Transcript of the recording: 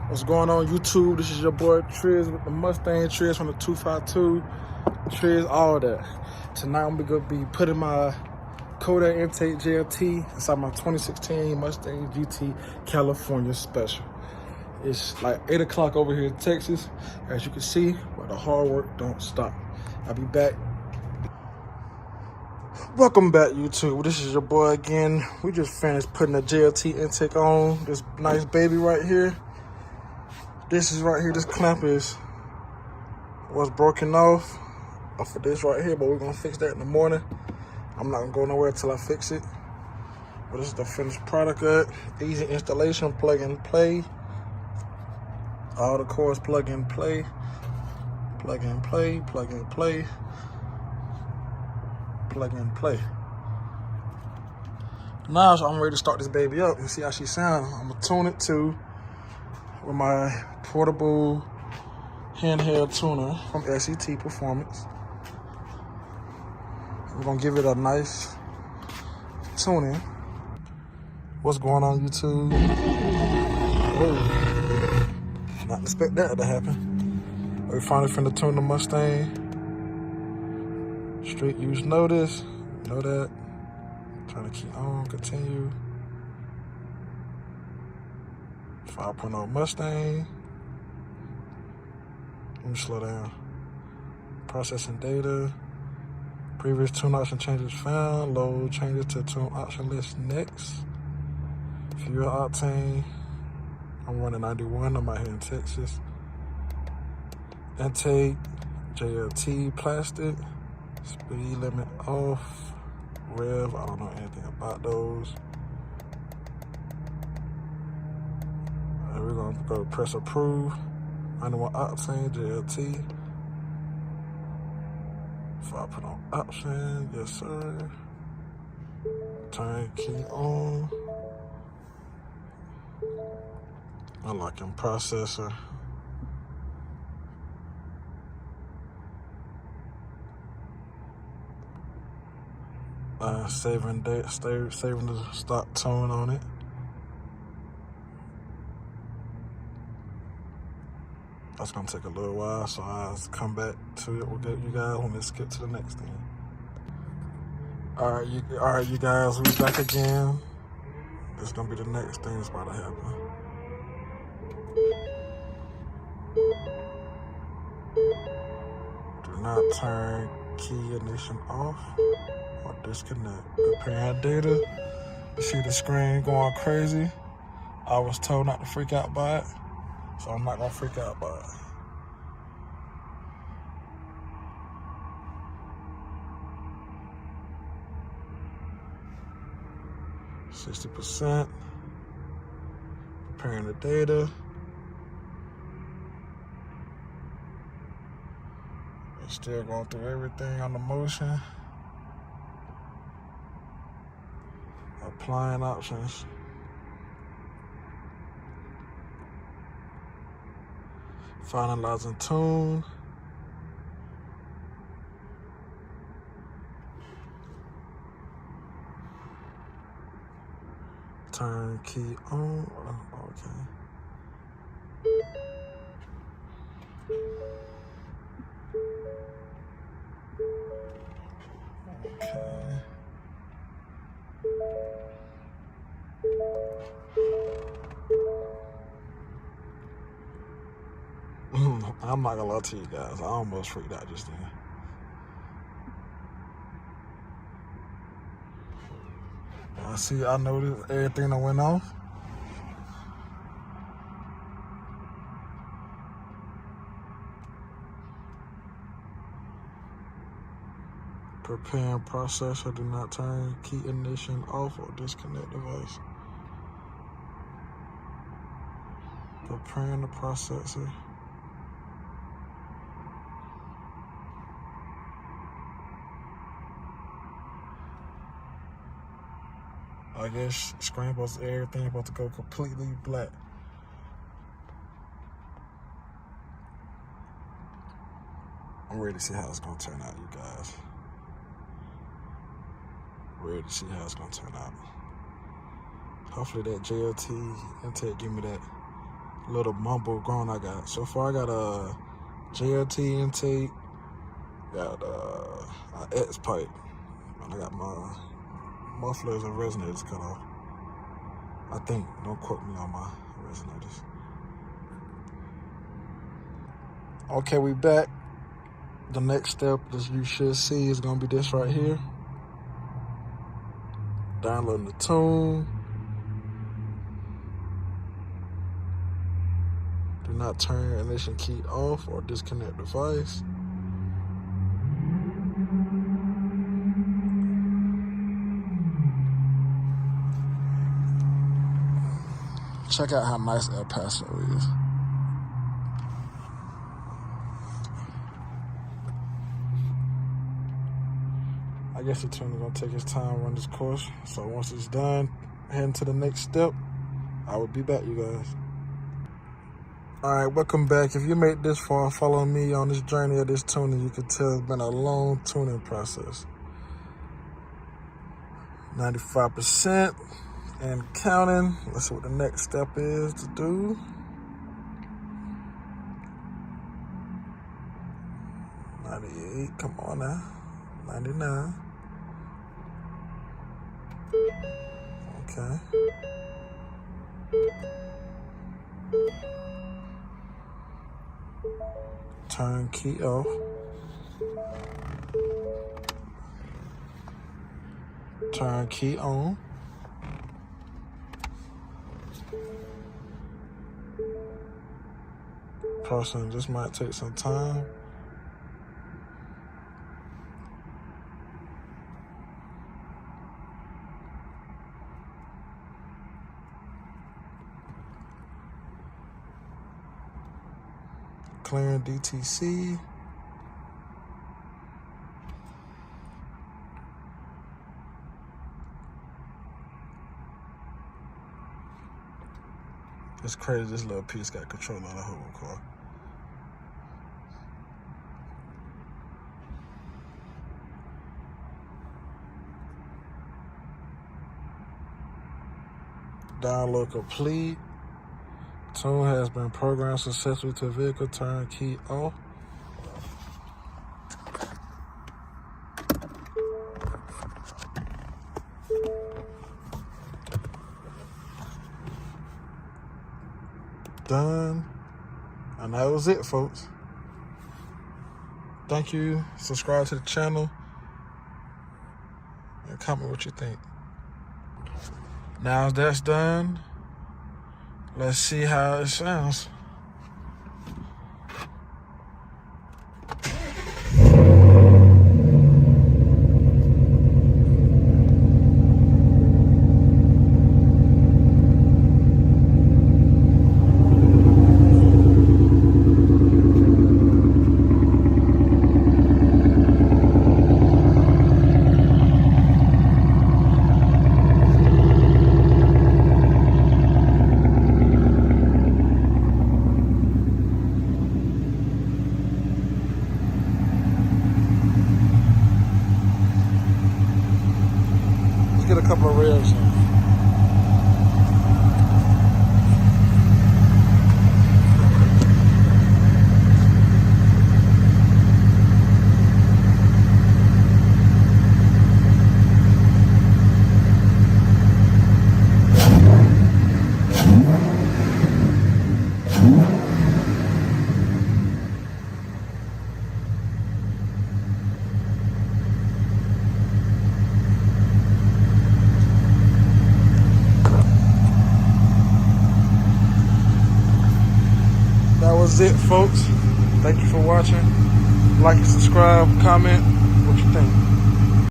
What's going on YouTube? This is your boy Triz with the Mustang Triz from the 252. Triz, all that. Tonight I'm gonna be putting my Kodak Intake JLT inside my 2016 Mustang GT California Special. It's like 8 o'clock over here in Texas, as you can see, but the hard work don't stop. I'll be back. Welcome back YouTube. This is your boy again. We just finished putting the JLT intake on this nice baby right here. This is right here, this clamp is what's broken off of this right here, but we're gonna fix that in the morning. I'm not gonna go nowhere until I fix it. But this is the finished product of it. Easy installation, plug and play. All the cords plug and play. Plug and play, plug and play. Plug and play. Now I'm ready to start this baby up and see how she sounds. I'm gonna tune it to with my portable handheld tuner from SCT Performance. We're gonna give it a nice tuning. What's going on YouTube? Whoa. Not expect that to happen. We finally finna tune the Mustang. Street use notice. Know that. Trying to keep on, continue. 5.0 Mustang. Let me slow down. Processing data. Previous tune option changes found. Load changes to tune option list next. Fuel octane. I'm running 91. I'm out here in Texas. Intake. JLT plastic. Speed limit off. Rev. I don't know anything about those. We're gonna go press approve. 91 octane, JLT. 5.0 option, yes sir. Turn key on. Unlocking processor. Saving date, saving the stock tone on it. That's gonna take a little while, so I'll come back to it. We'll get you guys when we skip to the next thing. All right, you guys, we back again. This is gonna be the next thing that's about to happen. Do not turn key ignition off or disconnect. Preparing data. You see the screen going crazy. I was told not to freak out by it, so I'm not gonna freak out by it. %. Preparing the data. It's still going through everything on the motion. Applying options. Finalizing tune. Turn key on. Okay. Okay. I'm not gonna lie to you guys. I almost freaked out just then. I noticed everything that went off. Preparing processor. Do not turn key ignition off or disconnect device. Preparing the processor. I guess screen supposed everything about to go completely black. I'm ready to see how it's gonna turn out, you guys. Ready to see how it's gonna turn out. Hopefully that JLT Intake give me that little mumble grown I got. So far I got a JLT intake, got an X pipe, and I got my mufflers and resonators cut off. I think, don't quote me on my resonators. Okay, we back. The next step that you should see is gonna be this right here. Downloading the tune. Do not turn your ignition key off or disconnect device. Check out how nice El Paso is. I guess the tune is gonna take its time to run this course. So once it's done, heading to the next step, I will be back, you guys. All right, welcome back. If you made this far following me on this journey of this tuning, you can tell it's been a long tuning process. 95% and counting. Let's see what the next step is to do. 98, come on now. 99. Okay. Turn key off. Turn key on. Personally, this might take some time. Clearing DTC. It's crazy this little piece got control of the whole car. Download complete. Tune has been programmed successfully to vehicle. Turn key off. Done. And that was it, folks. Thank you. Subscribe to the channel and comment what you think. Now that's done, let's see how it sounds. Get a couple of revs in. That was it, folks. Thank you for watching. Like and subscribe, comment.